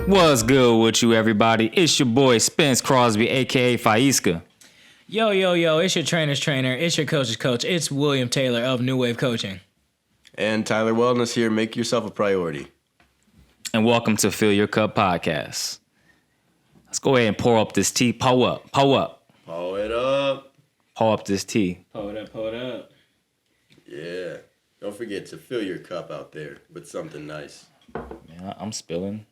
What's good with you, everybody? It's your boy Spence Crosby, aka Faiska. Yo, it's your trainer's trainer, it's your coach's coach, it's William Taylor of New Wave Coaching. And Tyler Wellness here, make yourself a priority. And welcome to Fill Your Cup Podcast. Let's go ahead and pour up this tea. Pour up. Pour it up. Pour up this tea. Pour it up. Yeah. Don't forget to fill your cup out there with something nice. Yeah, I'm spilling.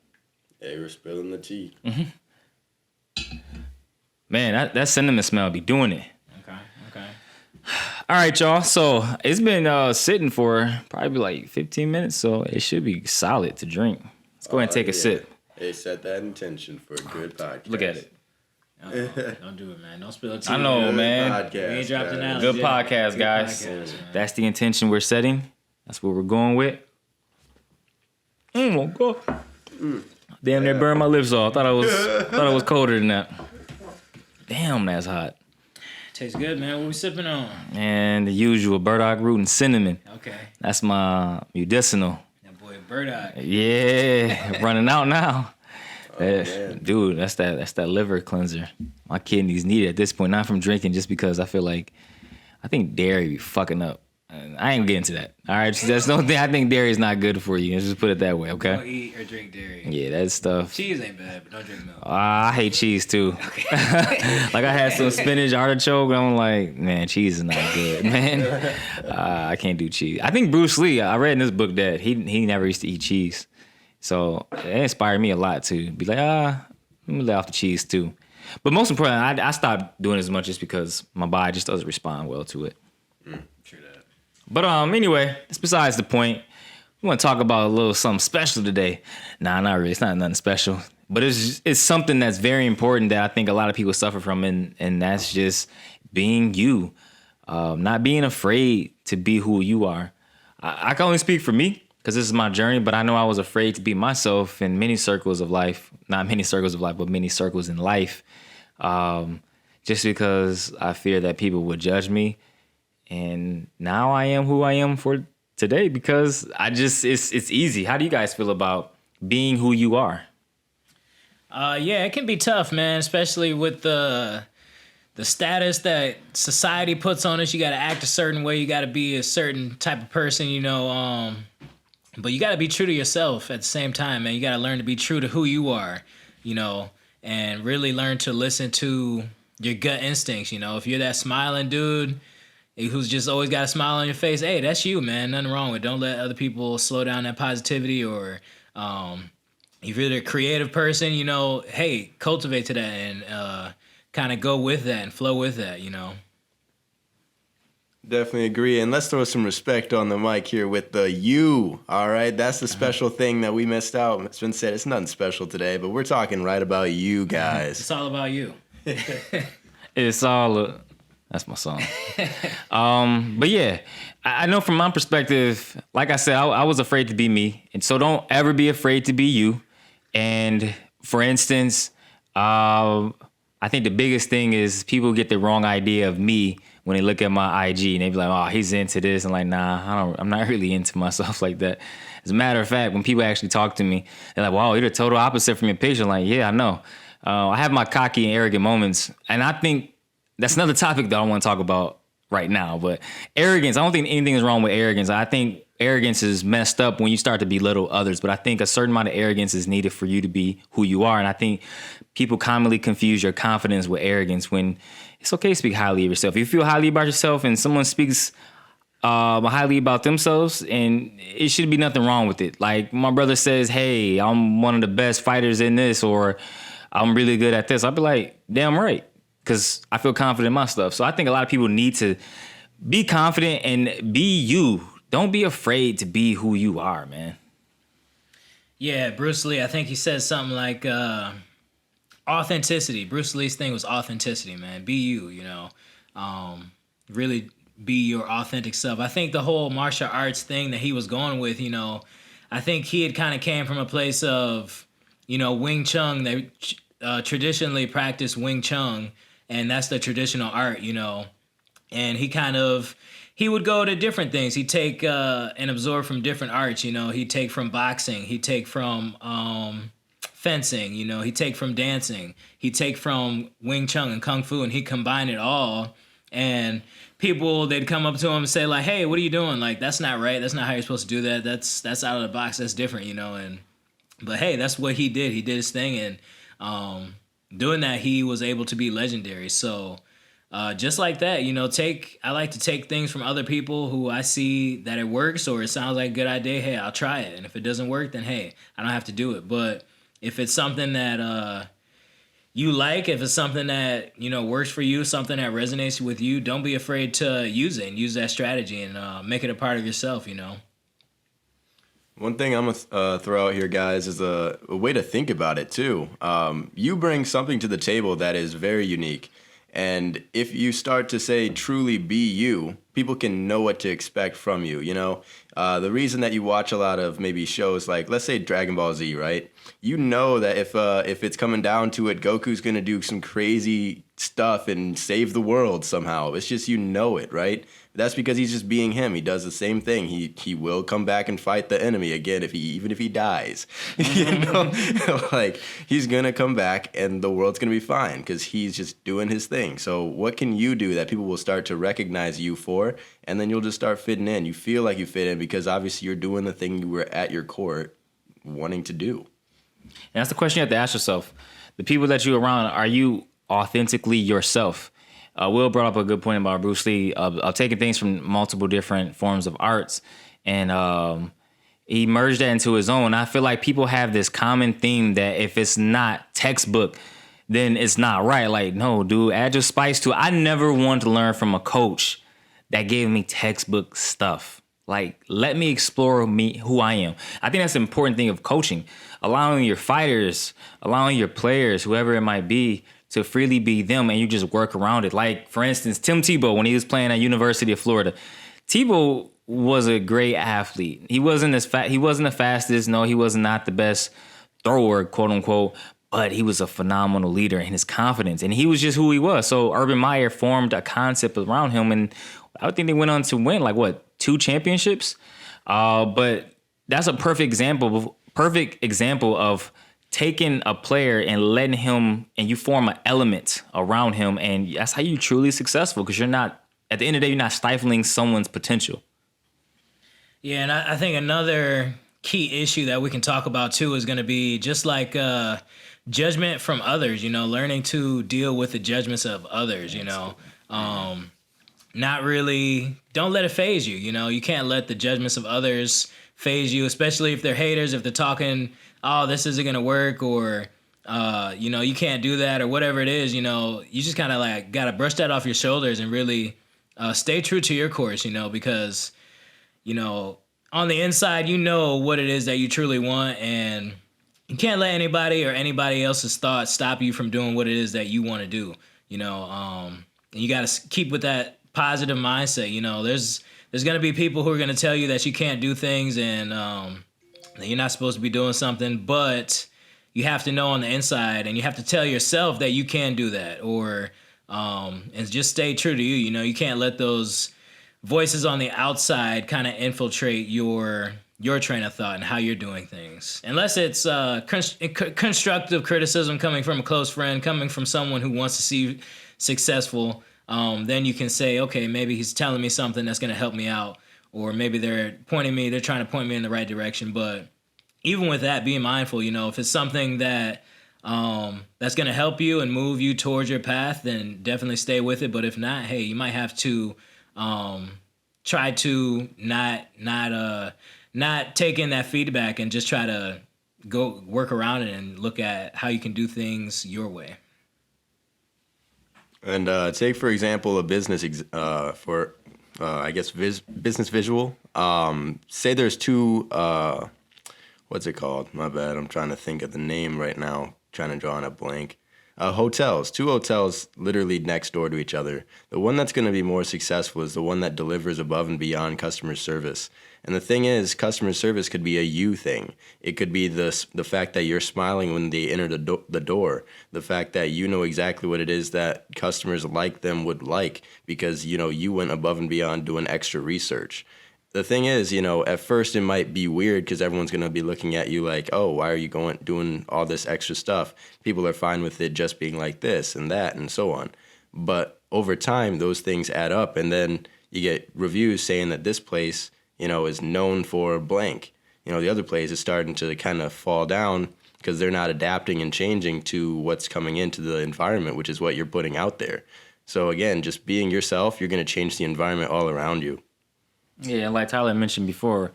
Hey, we're spilling the tea. Man, that cinnamon smell be doing it. Okay. All right, y'all. So it's been sitting for probably like 15 minutes, so it should be solid to drink. Let's go ahead and take a sip. Hey, set that intention for a good podcast. Look at it. Don't do it, man. Don't spill the tea. I know, Good man. podcast, We ain't dropped guys. an ounce. Good Yeah. podcast, Good guys. podcast, man. That's the intention we're setting. That's what we're going with. Oh, God. Damn, they burned my lips off. Thought I was colder than that. Damn, that's hot. Tastes good, man. What we sipping on? And the usual burdock root and cinnamon. Okay. That's my medicinal. That boy Burdock. Yeah, running out now. Man. Dude, that's that liver cleanser. My kidneys need it at this point, not from drinking, just because I think dairy be fucking up. And I ain't getting to that. All right, that's no thing. I think dairy is not good for you. Let's just put it that way, Don't okay? eat or drink dairy. Yeah, that stuff. Cheese ain't bad, but don't drink milk. I hate cheese too. Like I had some spinach artichoke, and I'm like, man, cheese is not good, man. I can't do cheese. I think Bruce Lee. I read in this book that he never used to eat cheese, so it inspired me a lot to be like, let me lay off the cheese too. But most importantly, I stopped doing as much just because my body just doesn't respond well to it. True that. But anyway, that's besides the point. We want to talk about a little something special today. Nah, not really. It's not nothing special. But it's something that's very important that I think a lot of people suffer from, and that's just being you. Not being afraid to be who you are. I can only speak for me because this is my journey, but I know I was afraid to be myself in many circles of life. Not many circles of life, but many circles in life. Just because I fear that people would judge me. And now I am who I am for today because it's easy. How do you guys feel about being who you are? Yeah, it can be tough, man, especially with the status that society puts on us. You got to act a certain way. You got to be a certain type of person, but you got to be true to yourself at the same time, man. You got to learn to be true to who you are, and really learn to listen to your gut instincts. If you're that smiling dude who's just always got a smile on your face, hey, that's you, man. Nothing wrong with it. Don't let other people slow down that positivity. Or if you're the creative person, hey, cultivate to that and kind of go with that and flow with that, Definitely agree. And let's throw some respect on the mic here with the you, all right? That's the special thing that we missed out. It's been said it's nothing special today, but we're talking right about you guys. It's all about you. It's all... That's my song. But yeah, I know from my perspective, like I said, I was afraid to be me. And so don't ever be afraid to be you. And for instance, I think the biggest thing is people get the wrong idea of me when they look at my IG and they be like, oh, he's into this. And like, nah, I'm not really into myself like that. As a matter of fact, when people actually talk to me, they're like, wow, you're the total opposite from your picture. I'm like, yeah, I know. I have my cocky and arrogant moments. And I think that's another topic that I want to talk about right now. But arrogance, I don't think anything is wrong with arrogance. I think arrogance is messed up when you start to belittle others. But I think a certain amount of arrogance is needed for you to be who you are. And I think people commonly confuse your confidence with arrogance when it's okay to speak highly of yourself. If you feel highly about yourself and someone speaks highly about themselves, and it should be nothing wrong with it. Like my brother says, hey, I'm one of the best fighters in this, or I'm really good at this. I'll be like, damn right. Because I feel confident in my stuff. So I think a lot of people need to be confident and be you. Don't be afraid to be who you are, man. Yeah, Bruce Lee, I think he says something like authenticity. Bruce Lee's thing was authenticity, man. Be you, really be your authentic self. I think the whole martial arts thing that he was going with, I think he had kind of came from a place of, Wing Chun. They traditionally practice Wing Chun. And that's the traditional art, And he would go to different things. He'd take and absorb from different arts, He'd take from boxing. He'd take from fencing, you know, he take from dancing, he take from Wing Chun and Kung Fu, and he combine it all. And people, they'd come up to him and say like, hey, what are you doing? Like, that's not right. That's not how you're supposed to do that. That's out of the box. That's different, you know. But hey, that's what he did. He did his thing, and doing that, he was able to be legendary. So just like that, you know, I like to take things from other people who I see that it works or it sounds like a good idea. Hey, I'll try it. And if it doesn't work, then hey, I don't have to do it. But if it's something that you like, if it's something that, you know, works for you, something that resonates with you, don't be afraid to use it and use that strategy and make it a part of yourself, you know. One thing I'm going to throw out here, guys, is a way to think about it, too. You bring something to the table that is very unique. And if you start to say truly be you, people can know what to expect from you, you know? The reason that you watch a lot of maybe shows like, let's say Dragon Ball Z, right? You know that if it's coming down to it, Goku's going to do some crazy stuff and save the world somehow. It's just, you know it, right? That's because he's just being him. He does the same thing. He will come back and fight the enemy again even if he dies. You know, like he's gonna come back and the world's gonna be fine because he's just doing his thing. So what can you do that people will start to recognize you for, and then you'll just start fitting in. You feel like you fit in because obviously you're doing the thing you were at your core wanting to do. And that's the question you have to ask yourself. The people that you're around, are you authentically yourself? Will brought up a good point about Bruce Lee taking things from multiple different forms of arts, and he merged that into his own. I feel like people have this common theme that if it's not textbook, then it's not right. Like, no, dude, add your spice to it. I never wanted to learn from a coach that gave me textbook stuff. Like, let me explore who I am. I think that's the important thing of coaching, allowing your fighters, allowing your players, whoever it might be, to freely be them, and you just work around it. Like, for instance, Tim Tebow, when he was playing at University of Florida, Tebow was a great athlete. He wasn't he wasn't the fastest. No, he was not the best thrower, quote unquote, but he was a phenomenal leader in his confidence, and he was just who he was. So Urban Meyer formed a concept around him, and I would think they went on to win 2 championships. But that's a perfect example of taking a player and letting him, and you form an element around him, and that's how you're truly successful, because you're not, at the end of the day, you're not stifling someone's potential. Yeah, and I think another key issue that we can talk about too is going to be just like judgment from others, you know, learning to deal with the judgments of others, you know. Not really, don't let it phase you, you know. You can't let the judgments of others phase you, especially if they're haters, if they're talking, oh, this isn't going to work, or, you know, you can't do that, or whatever it is, you know. You just kind of got to brush that off your shoulders and really stay true to your course, you know, because, you know, on the inside, you know what it is that you truly want, and you can't let anybody or anybody else's thoughts stop you from doing what it is that you want to do, you know. And you got to keep with that positive mindset, you know. There's going to be people who are going to tell you that you can't do things and that you're not supposed to be doing something, but you have to know on the inside, and you have to tell yourself that you can do that, or and just stay true to you. You know, you can't let those voices on the outside kind of infiltrate your train of thought and how you're doing things. Unless it's constructive criticism coming from a close friend, coming from someone who wants to see you successful, then you can say, okay, maybe he's telling me something that's going to help me out, or maybe they're trying to point me in the right direction. But even with that, be mindful, you know, if it's something that that's going to help you and move you towards your path, then definitely stay with it. But if not, hey, you might have to try to not take in that feedback and just try to go work around it and look at how you can do things your way. And take, for example, a business business visual. Say there's two, what's it called? My bad. I'm trying to think of the name right now. Trying to draw on a blank. Hotels. 2 hotels literally next door to each other. The one that's going to be more successful is the one that delivers above and beyond customer service. And the thing is, customer service could be a you thing. It could be the fact that you're smiling when they enter the door. The fact that you know exactly what it is that customers like them would like because, you know, you went above and beyond doing extra research. the thing is, at first it might be weird because everyone's going to be looking at you like, oh, why are you doing all this extra stuff? People are fine with it just being like this and that and so on. But over time, those things add up, and then you get reviews saying that this place, is known for blank. The other place is starting to kind of fall down because they're not adapting and changing to what's coming into the environment, which is what you're putting out there. So again, just being yourself, you're going to change the environment all around you. Yeah, like Tyler mentioned before,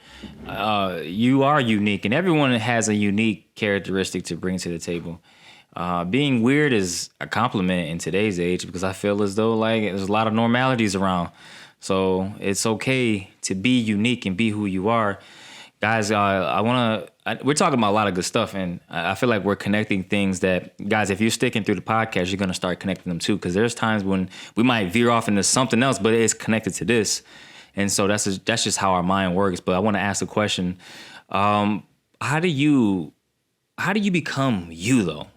you are unique, and everyone has a unique characteristic to bring to the table. Being weird is a compliment in today's age because I feel as though like there's a lot of normalities around. So it's okay to be unique and be who you are. Guys, we're talking about a lot of good stuff, and I feel like we're connecting things that, guys, if you're sticking through the podcast, you're going to start connecting them too, because there's times when we might veer off into something else, but it's connected to this. And so that's just how our mind works. But I want to ask a question. How do you become you, though?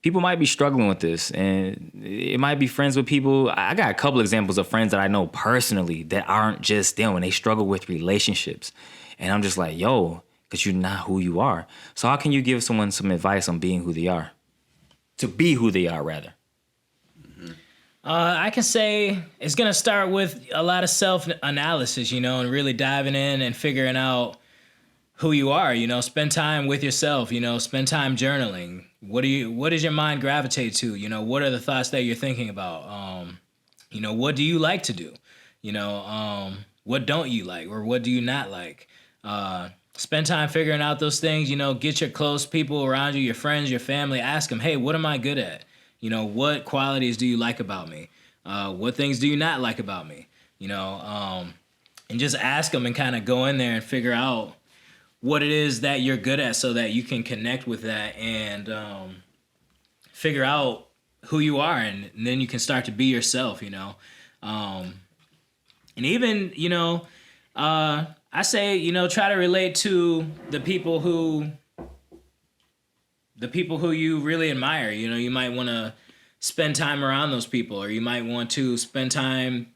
People might be struggling with this, and it might be friends with people. I got a couple examples of friends that I know personally that aren't just them, and they struggle with relationships. And I'm just like, yo, because you're not who you are. So how can you give someone some advice on being who they are? To be who they are, rather. I can say it's going to start with a lot of self-analysis, and really diving in and figuring out who you are, spend time with yourself, spend time journaling. What does your mind gravitate to? What are the thoughts that you're thinking about? What do you like to do? What don't you like, or what do you not like? Spend time figuring out those things, get your close people around you, your friends, your family, ask them, hey, what am I good at? What qualities do you like about me? What things do you not like about me? And just ask them and kind of go in there and figure out what it is that you're good at so that you can connect with that and figure out who you are. And then you can start to be yourself, And even, I say, try to relate to the people who you really admire. You might want to spend time around those people, or you might want to spend time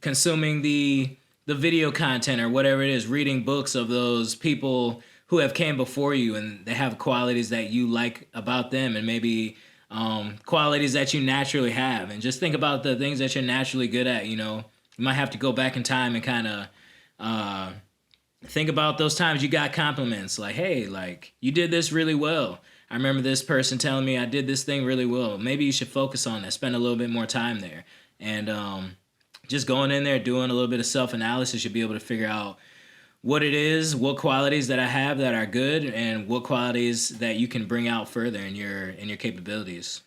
consuming the video content or whatever it is, reading books of those people who have came before you, and they have qualities that you like about them, and maybe qualities that you naturally have. And just think about the things that you're naturally good at. You might have to go back in time and kind of think about those times you got compliments, like, hey, like, you did this really well. I remember this person telling me I did this thing really well. Maybe you should focus on that, spend a little bit more time there. And just going in there, doing a little bit of self-analysis, you'll be able to figure out what it is, what qualities that I have that are good, and what qualities that you can bring out further in your capabilities.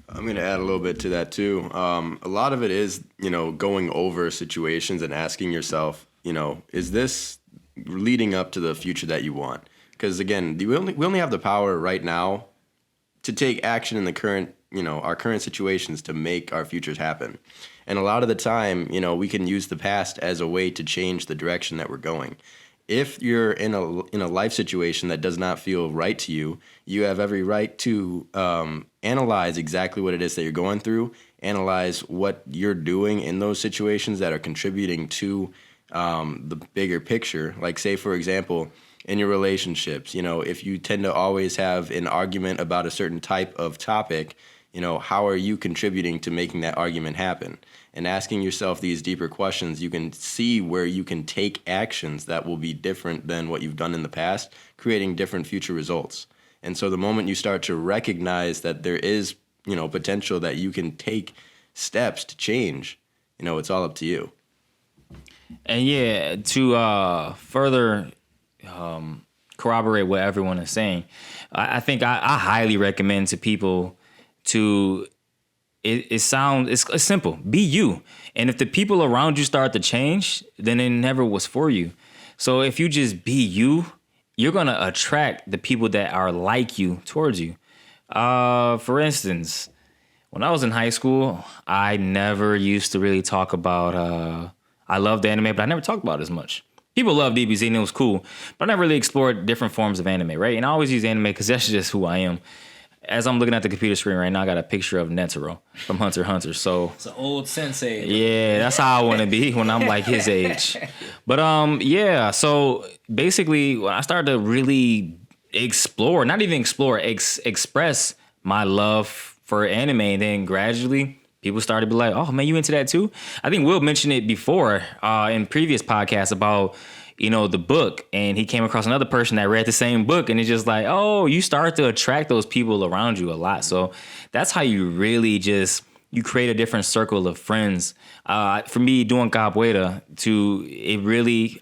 I'm going to add a little bit to that too. A lot of it is, going over situations and asking yourself, is this leading up to the future that you want? Because again, we only have the power right now to take action in the current, our current situations to make our futures happen. And a lot of the time, we can use the past as a way to change the direction that we're going. If you're in a life situation that does not feel right to you, you have every right to analyze exactly what it is that you're going through, analyze what you're doing in those situations that are contributing to the bigger picture. Like, say, for example, in your relationships, if you tend to always have an argument about a certain type of topic, how are you contributing to making that argument happen? And asking yourself these deeper questions, you can see where you can take actions that will be different than what you've done in the past, creating different future results. And so the moment you start to recognize that there is, potential that you can take steps to change, it's all up to you. And yeah, to further corroborate what everyone is saying, I think I highly recommend to people to, it's simple, be you. And if the people around you start to change, then it never was for you. So if you just be you, you're going to attract the people that are like you towards you. For instance, when I was in high school, I never used to really talk about, I loved anime, but I never talked about it as much. People loved DBZ and it was cool, but I never really explored different forms of anime, right? And I always use anime because that's just who I am. as I'm looking at the computer screen right now, I got a picture of Netero from Hunter x Hunter. So It's an old sensei. yeah, that's how I want to be when I'm like his age. But yeah. So basically, when I started to really explore, not even explore, express my love for anime, and then gradually people started to be like, "Oh man, you into that too?" I think Will mentioned it before in previous podcasts about, you know, the book, and he came across another person that read the same book, and it's just like, oh, you start to attract those people around you a lot. So that's how you really you create a different circle of friends. For me, doing capoeira,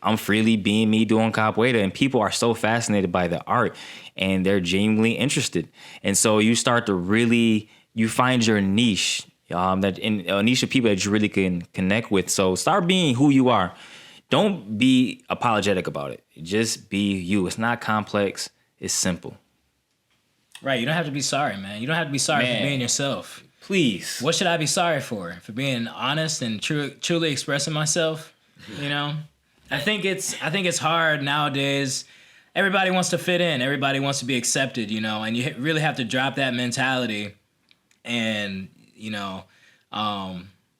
I'm freely being me doing capoeira, and people are so fascinated by the art, and they're genuinely interested. And so you start to you find your niche, a niche of people that you really can connect with. So start being who you are. Don't be apologetic about it. Just be you. It's not complex. It's simple. Right. You don't have to be sorry, man. You don't have to be sorry for being yourself. Please. What should I be sorry for? For being honest and truly expressing myself? You know? I think it's hard nowadays. Everybody wants to fit in. Everybody wants to be accepted, you know, and you really have to drop that mentality. And, you know,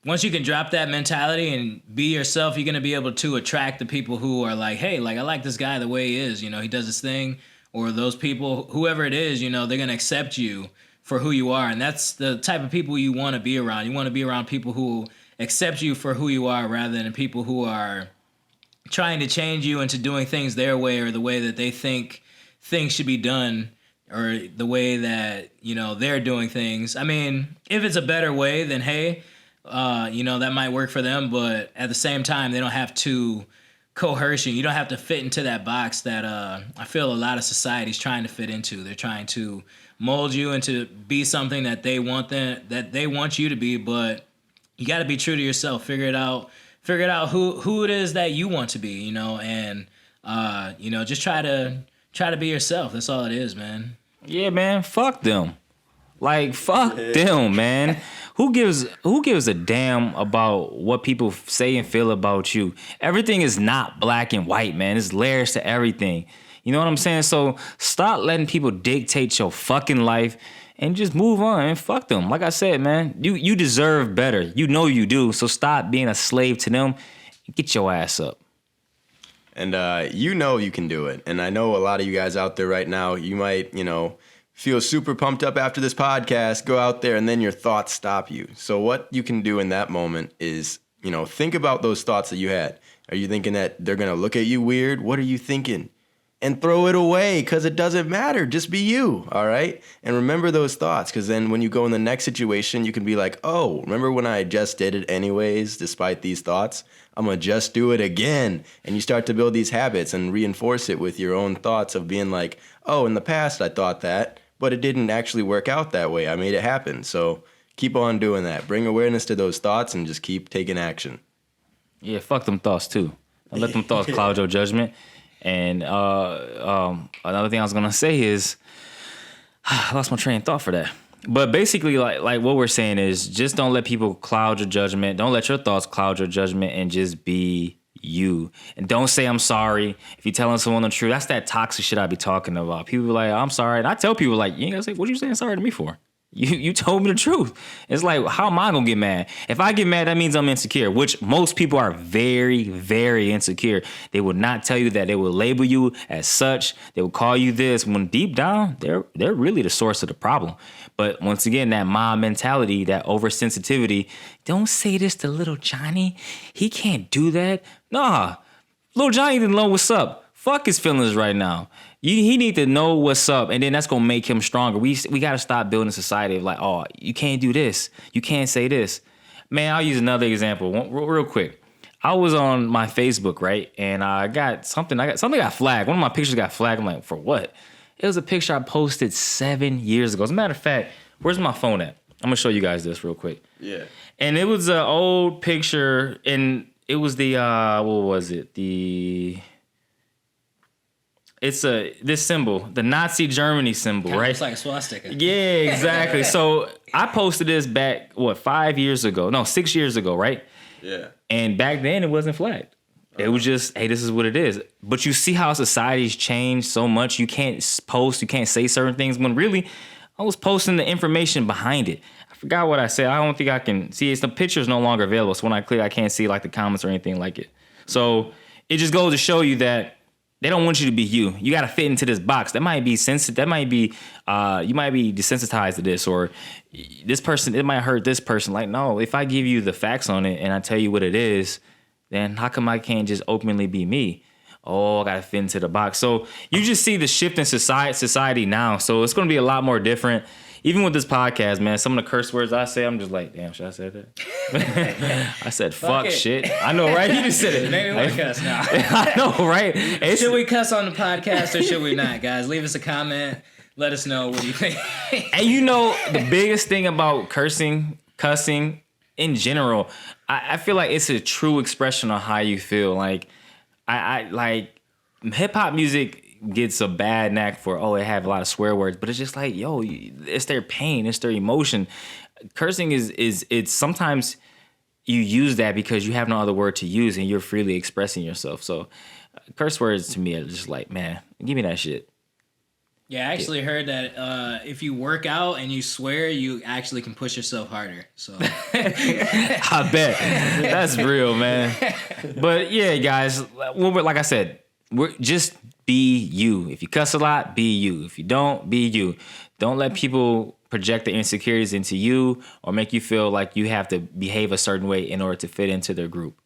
once you can drop that mentality and be yourself, you're going to be able to attract the people who are like, hey, like, I like this guy the way he is. You know, he does his thing. Or those people, whoever it is, you know, they're going to accept you for who you are. And that's the type of people you want to be around. You want to be around people who accept you for who you are rather than people who are trying to change you into doing things their way or the way that they think things should be done or the way that, you know, they're doing things. I mean, if it's a better way, then hey, you know, that might work for them, but at the same time, they don't have to coerce you. You don't have to fit into that box that I feel a lot of society's trying to fit into. They're trying to mold you into be something that they want you to be, but you got to be true to yourself. Figure it out who it is that you want to be, you know, and you know, just try to be yourself. That's all it is, man. Yeah, man. Fuck them. Like, fuck them, man. Who gives a damn about what people say and feel about you? Everything is not black and white, man. There's layers to everything. You know what I'm saying? So stop letting people dictate your fucking life and just move on and fuck them. Like I said, man, you deserve better. You know you do. So stop being a slave to them and get your ass up. And you know you can do it. And I know a lot of you guys out there right now, you might, you know, feel super pumped up after this podcast, go out there, and then your thoughts stop you. So what you can do in that moment is, you know, think about those thoughts that you had. Are you thinking that they're going to look at you weird? What are you thinking? And throw it away, because it doesn't matter. Just be you, all right? And remember those thoughts, because then when you go in the next situation, you can be like, oh, remember when I just did it anyways, despite these thoughts? I'm going to just do it again. And you start to build these habits and reinforce it with your own thoughts of being like, oh, in the past I thought that, but it didn't actually work out that way. I made it happen. So keep on doing that. Bring awareness to those thoughts and just keep taking action. Yeah, fuck them thoughts too. Don't let them thoughts cloud your judgment. And another thing I was gonna say is, I lost my train of thought for that. But basically, like what we're saying is, just don't let people cloud your judgment. Don't let your thoughts cloud your judgment, and just be you. And don't say I'm sorry if you're telling someone the truth. That's that toxic shit I be talking about. People be like, I'm sorry, and I tell people like, you ain't gotta say, what you saying sorry to me for? You told me the truth. It's like, how am I gonna get mad? If I get mad, that means I'm insecure, which most people are very, very insecure. They will not tell you that. They will label you as such. They will call you this, when deep down, they're really the source of the problem. But once again, that mom mentality, that oversensitivity, don't say this to little Johnny. He can't do that. Nah, little Johnny didn't know what's up. Fuck his feelings right now. He need to know what's up, and then that's gonna make him stronger. We got to stop building a society of like, oh, you can't do this, you can't say this. Man, I'll use another example real quick. I was on my Facebook, right, and I got something got flagged. One of my pictures got flagged. I'm like, for what? It was a picture I posted 7 years ago. As a matter of fact, where's my phone at? I'm gonna show you guys this real quick. Yeah. And it was an old picture, and it was the what was it? It's this symbol, the Nazi Germany symbol, Kinda right? looks like a swastika. Yeah, exactly. So I posted this back, 5 years ago? No, 6 years ago, right? Yeah. And back then it wasn't flagged. It was just, hey, this is what it is. But you see how society's changed so much. You can't post, you can't say certain things when really I was posting the information behind it. I forgot what I said. I don't think I can see it. The picture's no longer available. So when I click, I can't see like the comments or anything like it. So it just goes to show you that they don't want you to be you. You got to fit into this box. That might be sensitive. That might be, you might be desensitized to this, or this person, it might hurt this person. Like, no, if I give you the facts on it and I tell you what it is, then how come I can't just openly be me? Oh, I got to fit into the box. So you just see the shift in society now. So it's going to be a lot more different. Even with this podcast, man, some of the curse words I say, I'm just like, damn, should I say that? I said, fuck shit. I know, right? You just said it. Maybe we cuss now. I know, right? Should we cuss on the podcast or should we not, guys? Leave us a comment. Let us know what you think. And you know, the biggest thing about cussing in general, I feel like it's a true expression of how you feel. Like, I like hip hop music gets a bad knack for, it have a lot of swear words, but it's just like, yo, it's their pain, it's their emotion. Cursing it's sometimes you use that because you have no other word to use and you're freely expressing yourself. So curse words to me are just like, man, give me that shit. Yeah, I actually heard that if you work out and you swear, you actually can push yourself harder. So I bet. That's real, man. But yeah, guys, like I said, we're just be you. If you cuss a lot, be you. If you don't, be you. Don't let people project their insecurities into you or make you feel like you have to behave a certain way in order to fit into their group.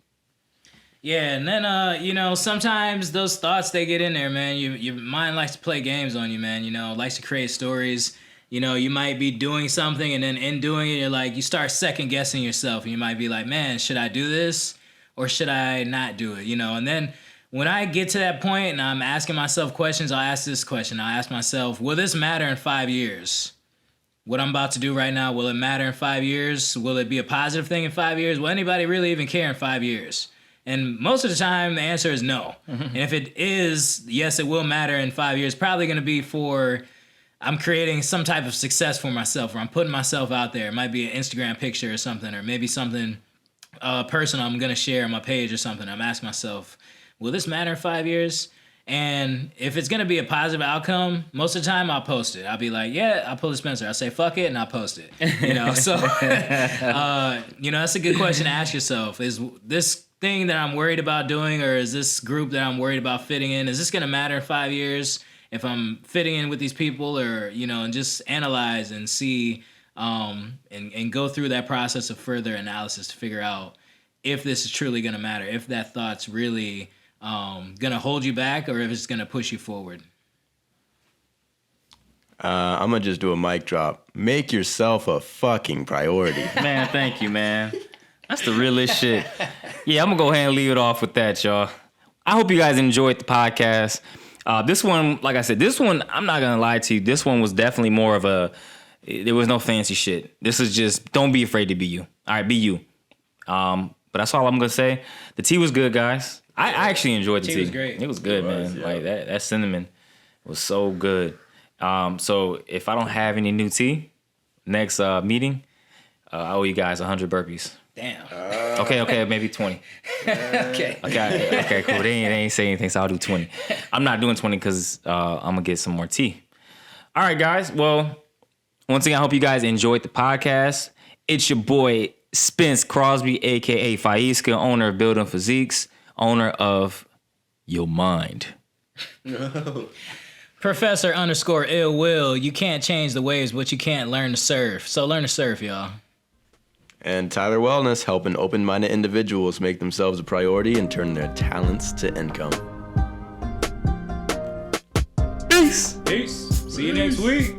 Yeah, and then, sometimes those thoughts, they get in there, man. Your mind likes to play games on you, man. Likes to create stories. You might be doing something, and then in doing it, you start second-guessing yourself. And you might be like, man, should I do this or should I not do it? And then when I get to that point and I'm asking myself questions, I'll ask this question. I'll ask myself, will this matter in 5 years? What I'm about to do right now, will it matter in 5 years? Will it be a positive thing in 5 years? Will anybody really even care in 5 years? And most of the time, the answer is no. Mm-hmm. And if it is, yes, it will matter in 5 years. Probably going to be for I'm creating some type of success for myself, or I'm putting myself out there. It might be an Instagram picture or something, or maybe something personal I'm going to share on my page or something. I'm asking myself, will this matter in 5 years? And if it's going to be a positive outcome, most of the time I'll post it. I'll be like, yeah, I'll pull the Spencer. I'll say, fuck it, and I'll post it. So, that's a good question to ask yourself. Is this thing that I'm worried about doing, or is this group that I'm worried about fitting in, is this going to matter in 5 years if I'm fitting in with these people, or, and just analyze and see and go through that process of further analysis to figure out if this is truly going to matter, if that thought's really going to hold you back, or if it's going to push you forward. I'm going to just do a mic drop. Make yourself a fucking priority. Man, thank you, man. That's the realest shit. Yeah, I'm going to go ahead and leave it off with that, y'all. I hope you guys enjoyed the podcast. This one, like I said, I'm not going to lie to you. This one was definitely more of there was no fancy shit. This is just, don't be afraid to be you. All right, be you. But that's all I'm going to say. The tea was good, guys. I actually enjoyed the tea. It was great. It was good, man. Yeah. Like that cinnamon was so good. So if I don't have any new tea, next meeting, I owe you guys 100 burpees. Damn. Okay, maybe 20. Okay, cool. They ain't say anything, so I'll do 20. I'm not doing 20 because I'm going to get some more tea. All right, guys. Well, once again, I hope you guys enjoyed the podcast. It's your boy, Spence Crosby, a.k.a. Faiska, owner of Building Physiques, owner of Your Mind. Professor _Ill Will. You can't change the waves, but you can't learn to surf. So learn to surf, y'all. And Tyler Wellness, helping open-minded individuals make themselves a priority and turn their talents to income. Peace. See you next week.